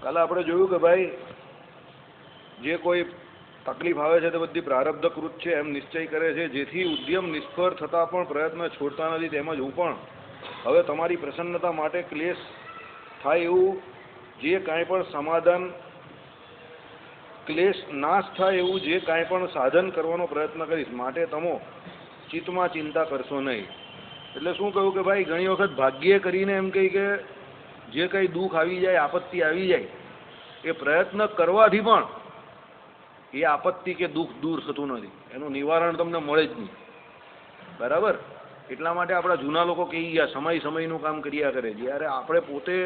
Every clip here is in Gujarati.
કાલે આપણે જોયું કે ભાઈ જે કોઈ તકલીફ આવે છે તે બધી પ્રારબ્ધકૃત છે એમ નિશ્ચય કરે છે, જેથી ઉદ્યમ નિષ્ફળ થતાં પણ પ્રયત્ન છોડતા નથી. તેમજ હું પણ હવે તમારી પ્રસન્નતા માટે ક્લેશ થાય એવું જે કાંઈ પણ સમાધાન, ક્લેશ નાશ થાય એવું જે કાંઈ પણ સાધન કરવાનો પ્રયત્ન કરીશ. માટે તમો ચિત્તમાં ચિંતા કરશો નહીં. એટલે શું કહ્યું કે ભાઈ ઘણી વખત ભાગ્યે કરીને એમ કહી કે જે કંઈ દુઃખ આવી જાય, આપત્તિ આવી જાય, એ પ્રયત્ન કરવાથી પણ એ આપત્તિ કે દુઃખ દૂર થતું નથી, એનું નિવારણ તમને મળે જ નહીં. બરાબર? એટલા માટે આપણા જૂના લોકો કહી ગયા સમય સમયનું કામ કર્યા કરે. જ્યારે આપણે પોતે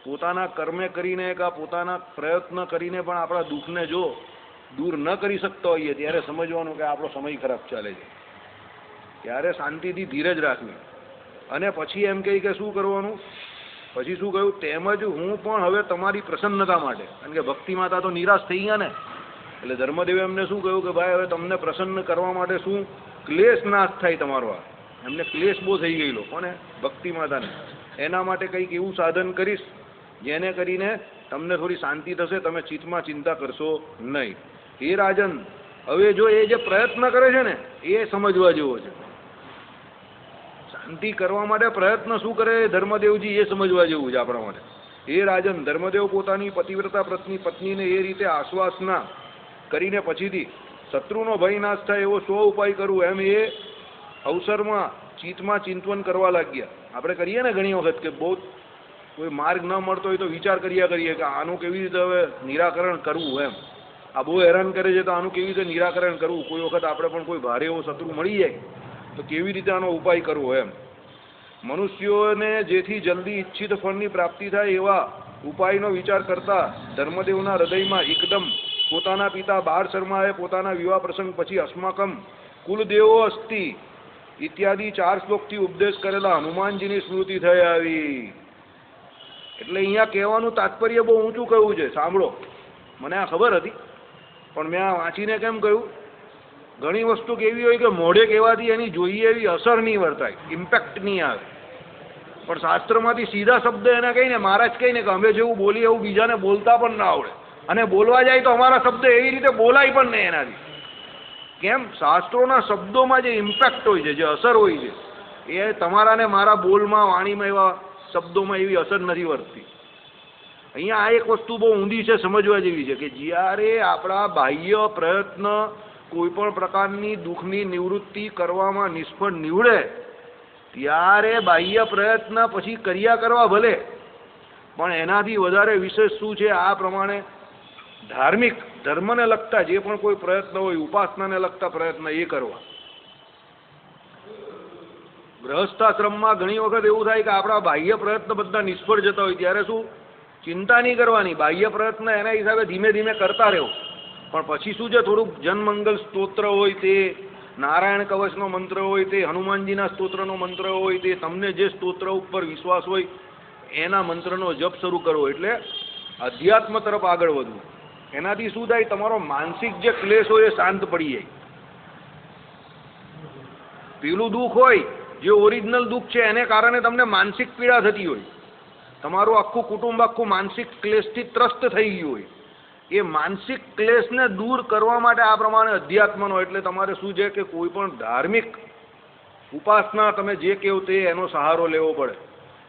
પોતાના કર્મે કરીને કે પોતાના પ્રયત્ન કરીને પણ આપણા દુઃખને જો દૂર ન કરી શકતા હોઈએ ત્યારે સમજવાનું કે આપણો સમય ખરાબ ચાલે છે. ત્યારે શાંતિથી ધીરજ રાખવી અને પછી એમ કહી કે શું કરવાનું, પછી શું કહ્યું, તેમજ હું પણ હવે તમારી પ્રસન્નતા માટે, કારણ કે ભક્તિ માતા તો નિરાશ થઈ ગયા ને, એટલે ધર્મદેવે એમને શું કહ્યું કે ભાઈ હવે તમને પ્રસન્ન કરવા માટે શું ક્લેશ નાશ થાય તમારો. એમને ક્લેશ બહુ થઈ ગયેલો કોને, ભક્તિ માતાને. એના માટે કંઈક એવું સાધન કરીશ જેને કરીને તમને થોડી શાંતિ થશે, તમે ચિત્તમાં ચિંતા કરશો નહીં. હે રાજન, હવે જો એ જે પ્રયત્ન કરે છે ને એ સમજવા જેવો છે. શાંતિ કરવા માટે પ્રયત્ન શું કરે ધર્મદેવજી એ સમજવા જેવું છે આપણા માટે. હે રાજન, ધર્મદેવ પોતાની પતિવ્રતા પત્નીને એ રીતે આશ્વાસના કરીને પછીથી શત્રુનો ભય નાશ થાય એવો સ્વ ઉપાય કરવું એમ એ અવસરમાં ચિત્તમાં ચિંતન કરવા લાગ્યા. આપણે કરીએ ને ઘણી વખત કે બહુ કોઈ માર્ગ ન મળતો હોય તો વિચાર કર્યા કરીએ કે આનું કેવી રીતે હવે નિરાકરણ કરવું. એમ આ બહુ હેરાન કરે છે તો આનું કેવી રીતે નિરાકરણ કરવું. કોઈ વખત આપણે પણ કોઈ ભારે એવો શત્રુ મળી જાય તો કેવી રીતે આનો ઉપાય કરવો. એમ મનુષ્યોને જેથી જલ્દી ઈચ્છિત ફળની પ્રાપ્તિ થાય એવા ઉપાયનો વિચાર કરતા ધર્મદેવના હૃદયમાં એકદમ પોતાના પિતા બાળ શર્માએ પોતાના વિવાહ પ્રસંગ પછી અસ્માકમ કુલદેવો અસ્તિ ઇત્યાદિ 4 શ્લોકથી ઉપદેશ કરેલા હનુમાનજીની સ્મૃતિ થઈ આવી. એટલે અહીંયા કહેવાનું તાત્પર્ય બહુ ઊંચું કહ્યું છે. સાંભળો, મને આ ખબર હતી પણ મેં આ વાંચીને કેમ કહ્યું, ઘણી વસ્તુ કેવી હોય કે મોઢે કહેવાથી એની જોઈએ એવી અસર નહીં વર્તાય, ઇમ્પેક્ટ નહીં આવે. પણ શાસ્ત્રમાંથી સીધા શબ્દ એને કહીને મહારાજ કહીને કે અમે જેવું બોલીએ એવું બીજાને બોલતા પણ ના આવડે, અને બોલવા જાય તો અમારા શબ્દ એવી રીતે બોલાય પણ નહીં એનાથી. કેમ? શાસ્ત્રોના શબ્દોમાં જે ઇમ્પેક્ટ હોય છે, જે અસર હોય છે, એ તમારા ને મારા બોલમાં, વાણીમાં, એવા શબ્દોમાં એવી અસર નથી વર્તતી. અહીંયા આ એક વસ્તુ બહુ ઊંધી છે, સમજવા જેવી છે કે જ્યારે આપણા બાહ્ય પ્રયત્ન કોઈ પણ પ્રકારની દુઃખની નિવૃત્તિ કરવામાં નિષ્ફળ નીવડે ત્યારે બાહ્ય પ્રયત્ન પછી કર્યા કરવા ભલે, પણ એનાથી વધારે વિશેષ શું છે, આ પ્રમાણે ધાર્મિક ધર્મને લગતા જે પણ કોઈ પ્રયત્ન હોય, ઉપાસનાને લગતા પ્રયત્ન એ કરવા. ગૃહસ્થાશ્રમમાં ઘણી વખત એવું થાય કે આપણા બાહ્ય પ્રયત્ન બધા નિષ્ફળ જતા હોય ત્યારે શું, ચિંતા નહીં કરવાની, બાહ્ય પ્રયત્ન એના હિસાબે ધીમે ધીમે કરતા રહેવું. પણ પછી શું છે, થોડુંક જનમંગલ સ્તોત્ર હોય તે, નારાયણ કવચનો મંત્ર હોય તે, હનુમાનજીના સ્તોત્રનો મંત્ર હોય તે, તમને જે સ્તોત્ર ઉપર વિશ્વાસ હોય એના મંત્રનો જપ શરૂ કરવો. એટલે અધ્યાત્મ તરફ આગળ વધવું. એનાથી શું થાય, તમારો માનસિક જે ક્લેશ હોય એ શાંત પડી જાય. પેલું દુઃખ હોય જે ઓરિજિનલ દુઃખ છે એને કારણે તમને માનસિક પીડા થતી હોય, તમારું આખું કુટુંબ આખું માનસિક ક્લેશથી ત્રસ્ત થઈ ગયું હોય, એ માનસિક ક્લેશને દૂર કરવા માટે આ પ્રમાણે અધ્યાત્મનો, એટલે તમારે શું છે કે કોઈ પણ ધાર્મિક ઉપાસના તમે જે કહો તે એનો સહારો લેવો પડે.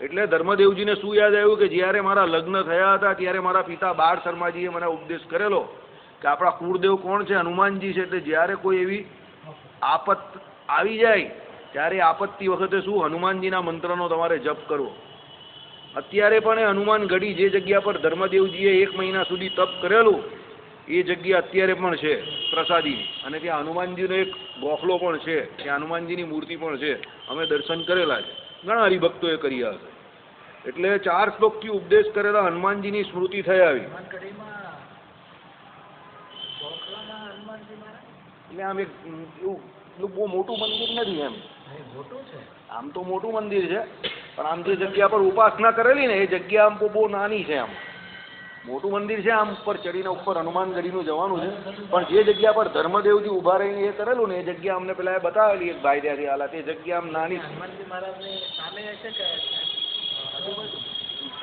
એટલે ધર્મદેવજીને શું યાદ આવ્યું કે જ્યારે મારા લગ્ન થયા હતા ત્યારે મારા પિતા બાળ શર્માજીએ મને ઉપદેશ કરેલો કે આપણા કુળદેવ કોણ છે, હનુમાનજી છે. એટલે જ્યારે કોઈ એવી આપત આવી જાય ત્યારે આપત્તિ વખતે શું, હનુમાનજીના મંત્રનો તમારે જપ કરવો. અત્યારે પણ એ હનુમાન ગઢી જે જગ્યા પર ધર્મદેવજીએ 1 મહિના સુધી તપ કરેલું એ જગ્યા અત્યારે પણ છે પ્રસાદી, અને ત્યાં હનુમાનજીનો એક ગોખલો પણ છે, ત્યાં હનુમાનજીની મૂર્તિ પણ છે. અમે દર્શન કરેલા છે, ઘણા હરિભક્તોએ કર્યા હશે. એટલે 4 શ્લોકથી ઉપદેશ કરેલા હનુમાનજીની સ્મૃતિ થઈ આવી. એટલે આમ એક એવું બહુ મોટું મંદિર નથી, એમ આમ તો મોટું મંદિર છે પણ આમ જે જગ્યા પર ઉપાસના કરેલી ને એ જગ્યા આમ બહુ નાની છે. આમ મોટું મંદિર છે, આમ ઉપર ચડીને ઉપર હનુમાનગઢીનું જવાનું છે, પણ જે જગ્યા પર ધર્મદેવજી ઊભા રહીને એ કરેલું ને એ જગ્યા અમને પેલા એ બતાવેલી એક ભાઈ ત્યાંથી હાલા, તે જગ્યા આમ નાની.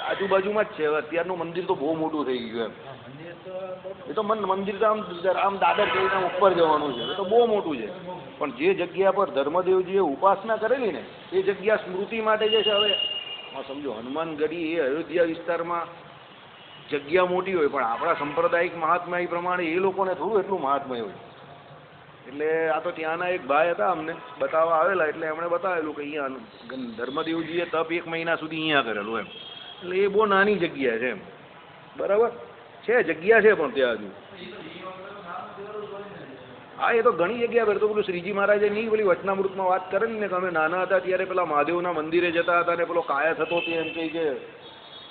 આજુબાજુમાં જ છે. હવે અત્યારનું મંદિર તો બહુ મોટું થઈ ગયું એમ. એ તો મંદિર તો આમ દાદર કરીને આમ ઉપર જવાનું છે. એ તો બહુ મોટું છે. પણ જે જગ્યા પર ધર્મદેવજીએ ઉપાસના કરેલી ને એ જગ્યા સ્મૃતિ માટે જે છે. હવે સમજો હનુમાનગઢી એ અયોધ્યા વિસ્તારમાં જગ્યા મોટી હોય, પણ આપણા સાંપ્રદાયિક મહાત્મા પ્રમાણે એ લોકોને થોડું એટલું મહાત્મય હોય. એટલે આ તો ત્યાંના એક ભાઈ હતા, અમને બતાવવા આવેલા, એટલે એમણે બતાવેલું કે અહીંયા ધર્મદેવજીએ તપ 1 મહિના સુધી અહીંયા કરેલું એમ. એટલે એ બહુ નાની જગ્યા છે એમ. બરાબર છે, જગ્યા છે, પણ ત્યાં હજુ હા એ તો ઘણી જગ્યા પર. તો પેલું શ્રીજી મહારાજે નહીં પેલી વચનામૃતમાં વાત કરેલી ને કે અમે નાના હતા ત્યારે પેલા મહાદેવના મંદિરે જતા હતા ને પેલો કાયા થતો હતો એમ કહે કે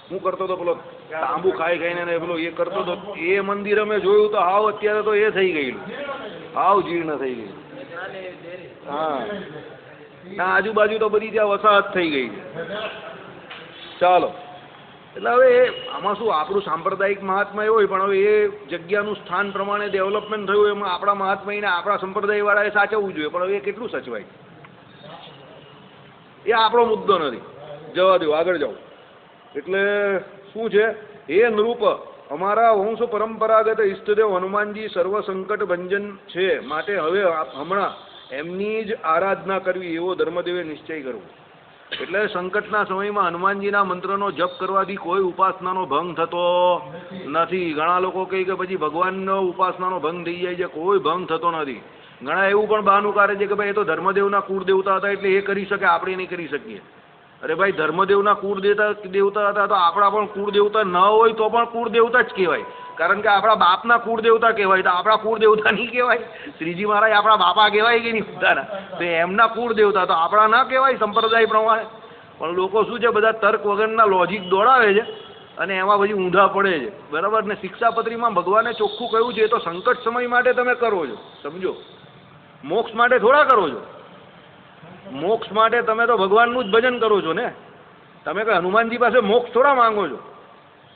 હું કરતો હતો, પેલો તાંબુ ખાઈ ખાઈને ને પેલો એ કરતો હતો. એ મંદિર અમે જોયું તો હાવ અત્યારે તો એ થઈ ગયેલું, હાવ જીર્ણ થઈ ગયું. હા ના આજુબાજુ તો બધી ત્યાં વસાહત થઈ ગઈ છે. ચાલો એટલે હવે આમાં શું આપણું સાંપ્રદાયિક મહાત્મા હોય, પણ હવે એ જગ્યાનું સ્થાન પ્રમાણે ડેવલપમેન્ટ થયું, એમાં આપણા મહાત્માને આપણા સંપ્રદાયવાળાએ સાચવવું જોઈએ. પણ હવે એ કેટલું સચવાય એ આપણો મુદ્દો નથી, જવા દો, આગળ જાઓ. એટલે શું છે, એ નૃપ અમારા વંશ પરંપરાગત ઈષ્ટદેવ હનુમાનજી સર્વ સંકટ ભંજન છે, માટે હવે હમણાં એમની જ આરાધના કરવી એવો ધર્મદેવે નિશ્ચય કરવો. એટલે સંકટના સમયમાં હનુમાનજીના મંત્રનો જપ કરવાથી કોઈ ઉપાસનાનો ભંગ થતો નથી. ઘણા લોકો કહે કે પછી ભગવાનનો ઉપાસનાનો ભંગ થઈ જાય છે, કોઈ ભંગ થતો નથી. ઘણા એવું પણ બહાનું કાઢે છે કે ભાઈ એ તો ધર્મદેવના કુળદેવતા હતા એટલે એ કરી શકે, આપણે નહીં કરી શકીએ. અરે ભાઈ ધર્મદેવના કુળદેવતા હતા તો આપણા પણ કુળદેવતા ન હોય તો પણ કુળદેવતા જ કહેવાય, કારણ કે આપણા બાપના કુળદેવતા કહેવાય, તો આપણા કુળદેવતા નહીં કહેવાય? શ્રીજી મહારાજ આપણા બાપા કહેવાય કે નહીં પોતાના? તો એમના કુળદેવતા તો આપણા ના કહેવાય સંપ્રદાય પ્રમાણે? પણ લોકો શું છે, બધા તર્ક વગરના લોજિક દોડાવે છે અને એમાં પછી ઊંધા પડે છે. બરાબર ને? શિક્ષાપત્રીમાં ભગવાને ચોખ્ખું કહ્યું છે, એ તો સંકટ સમય માટે તમે કરો છો, સમજો. મોક્ષ માટે થોડા કરો છો. મોક્ષ માટે તમે તો ભગવાનનું જ ભજન કરો છો ને. તમે કઈ હનુમાનજી પાસે મોક્ષ થોડા માંગો છો.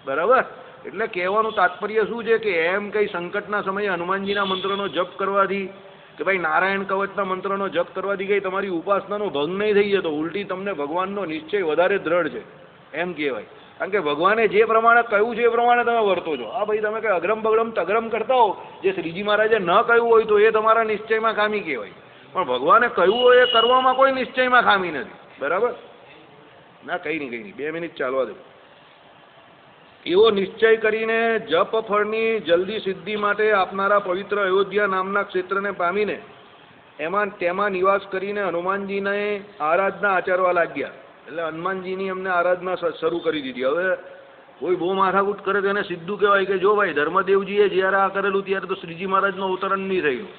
બરાબર? એટલે કહેવાનું તાત્પર્ય શું છે કે એમ કંઈ સંકટના સમયે હનુમાનજીના મંત્રનો જપ કરવાથી કે ભાઈ નારાયણ કવચના મંત્રનો જપ કરવાથી કંઈ તમારી ઉપાસનાનો ભંગ નહીં થઈ જતો, ઉલટી તમને ભગવાનનો નિશ્ચય વધારે દ્રઢ છે એમ કહેવાય. કારણ કે ભગવાને જે પ્રમાણે કહ્યું છે એ પ્રમાણે તમે વર્તો છો. હા ભાઈ તમે કંઈ અગ્રમ બગડમ તગરમ કરતા હો, જે શ્રીજી મહારાજે ન કહ્યું હોય તો એ તમારા નિશ્ચયમાં ખામી કહેવાય. પણ ભગવાને કહ્યું હોય એ કરવામાં કોઈ નિશ્ચયમાં ખામી નથી. બરાબર ના? કંઈ નહીં 2 મિનિટ ચાલવા દો. એવો નિશ્ચય કરીને જપ ફળની જલ્દી સિદ્ધિ માટે આપનારા પવિત્ર અયોધ્યા નામના ક્ષેત્રને પામીને તેમાં નિવાસ કરીને હનુમાનજીને આરાધના આચરવા લાગ્યા. એટલે હનુમાનજીની અમને આરાધના શરૂ કરી દીધી. હવે કોઈ બહુ માથાકૂટ કરે તો એને સીધું કહેવાય કે જો ભાઈ ધર્મદેવજીએ જ્યારે આ કરેલું ત્યારે તો શ્રીજી મહારાજનું અવતરણ નહીં થયું.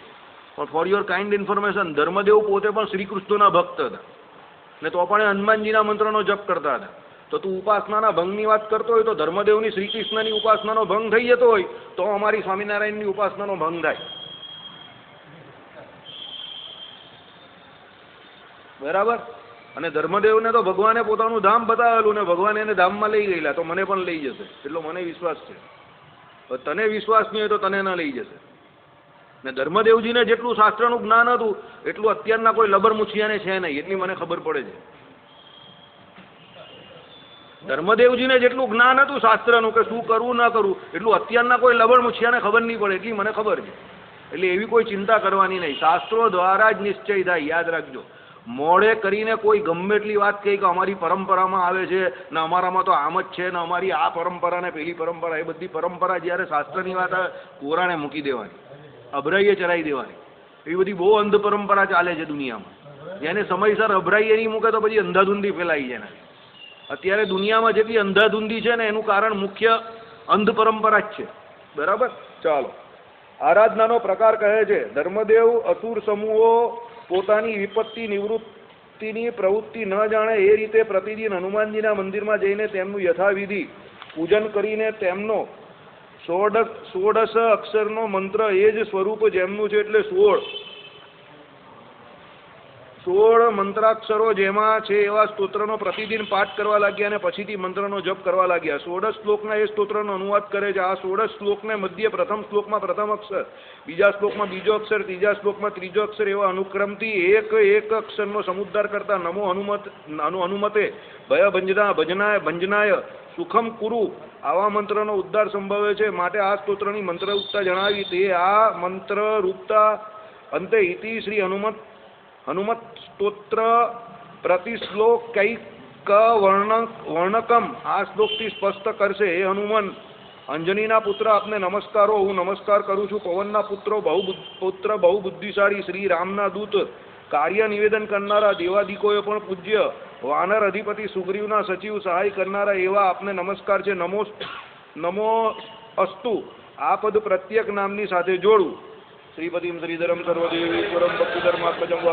પણ for your kind information, Dharmadev પોતે પણ શ્રી કૃષ્ણના ભક્ત હતા ને તો પણ હનુમાનજીના મંત્રનો જપ કરતા હતા. તો તું ઉપાસનાના ભંગની વાત કરતો હોય તો ધર્મદેવની શ્રી કૃષ્ણની ઉપાસનાનો ભંગ થઈ જતો હોય તો અમારી સ્વામિનારાયણની ઉપાસનાનો ભંગ થાય. બરાબર? અને ધર્મદેવને તો ભગવાને પોતાનું ધામ બતાવેલું ને ભગવાન એને ધામમાં લઈ ગયેલા, તો મને પણ લઈ જશે એટલો મને વિશ્વાસ છે. તને વિશ્વાસ નહીં હોય તો તને ના લઈ જશે. ને ધર્મદેવજીને જેટલું શાસ્ત્રનું જ્ઞાન હતું એટલું અત્યારના કોઈ લબર મુછિયાને છે નહીં, એટલી મને ખબર પડે છે. ધર્મદેવજીને જેટલું જ્ઞાન હતું શાસ્ત્રનું કે શું કરવું ના કરવું, એટલું અત્યારના કોઈ લબર મુછિયાને ખબર નહીં પડે, એટલી મને ખબર છે. એટલે એવી કોઈ ચિંતા કરવાની નહીં, શાસ્ત્રો દ્વારા જ નિશ્ચય થાય. યાદ રાખજો, મોડે કરીને કોઈ ગમે એટલી વાત કહી કે અમારી પરંપરામાં આવે છે ને અમારામાં તો આમ જ છે ને અમારી આ પરંપરા ને પેલી પરંપરા, એ બધી પરંપરા જ્યારે શાસ્ત્રની વાત આવે કોરાણે મૂકી દેવાની, અભરાઈએ ચરાવી દેવાની. એવી બધી બહુ અંધ પરંપરા ચાલે છે દુનિયામાં. જેને સમયસર અભરાઈએ નહીં મૂકે તો પછી અંધાધૂંધી ફેલાઈ જાય. અત્યારે દુનિયામાં જેટલી અંધાધૂંધી છે ને એનું કારણ મુખ્ય અંધ પરંપરા જ છે. બરાબર? ચાલો, આરાધનાનો પ્રકાર કહે છે. ધર્મદેવ અસુર સમૂહો પોતાની વિપત્તિ નિવૃત્તિની પ્રવૃત્તિ ન જાણે એ રીતે પ્રતિદિન હનુમાનજીના મંદિરમાં જઈને તેમનું યથાવિધિ પૂજન કરીને તેમનો 16 અક્ષરનો મંત્ર એ જ સ્વરૂપ જેમનું છે, એટલે 16 મંત્રાક્ષરો જેમાં છે એવા સ્તોત્રનો પ્રતિદિન પાઠ કરવા લાગ્યા અને પછીથી મંત્રનો જપ કરવા લાગ્યા. 16 શ્લોકના એ સ્તોત્રનો અનુવાદ કરે છે. આ 16 શ્લોકને મધ્ય પ્રથમ શ્લોકમાં પ્રથમ અક્ષર, બીજા શ્લોકમાં બીજો અક્ષર, ત્રીજા શ્લોકમાં ત્રીજો અક્ષર એવા અનુક્રમથી એક અક્ષરનો સમુદ્ધાર કરતા નમો હનુમતે ભય ભંજનાય સુખમ કુરુ આવા મંત્રનો ઉદ્ધાર સંભવે છે. માટે આ સ્તોત્રની મંત્રરૂપતા જણાવી. તે આ મંત્રરૂપતા અંતે ઇતિ શ્રી હનુમત સ્તોત્ર પ્રતિશ્લોકૈક વર્ણકમ આ શ્લોકથી સ્પષ્ટ કરશે. હે હનુમાન, અંજનીના પુત્ર, આપને નમસ્કારો. હું નમસ્કાર કરું છું. પવનના પુત્ર બહુ બુદ્ધિશાળી, શ્રી રામના દૂત, કાર્ય નિવેદન કરનારા, દેવાદિકોએ પણ પૂજ્ય, વાનર અધિપતિ, સુગ્રીવના સચિવ, સહાય કરનારા એવા આપને નમસ્કાર છે. નમો અસ્તુ આ પદ પ્રત્યેક નામની સાથે જોડવું. શ્રીપતિમ શ્રીધરમ સર્વદેવેશ્વરમ ભક્તિધર્માત્મજમ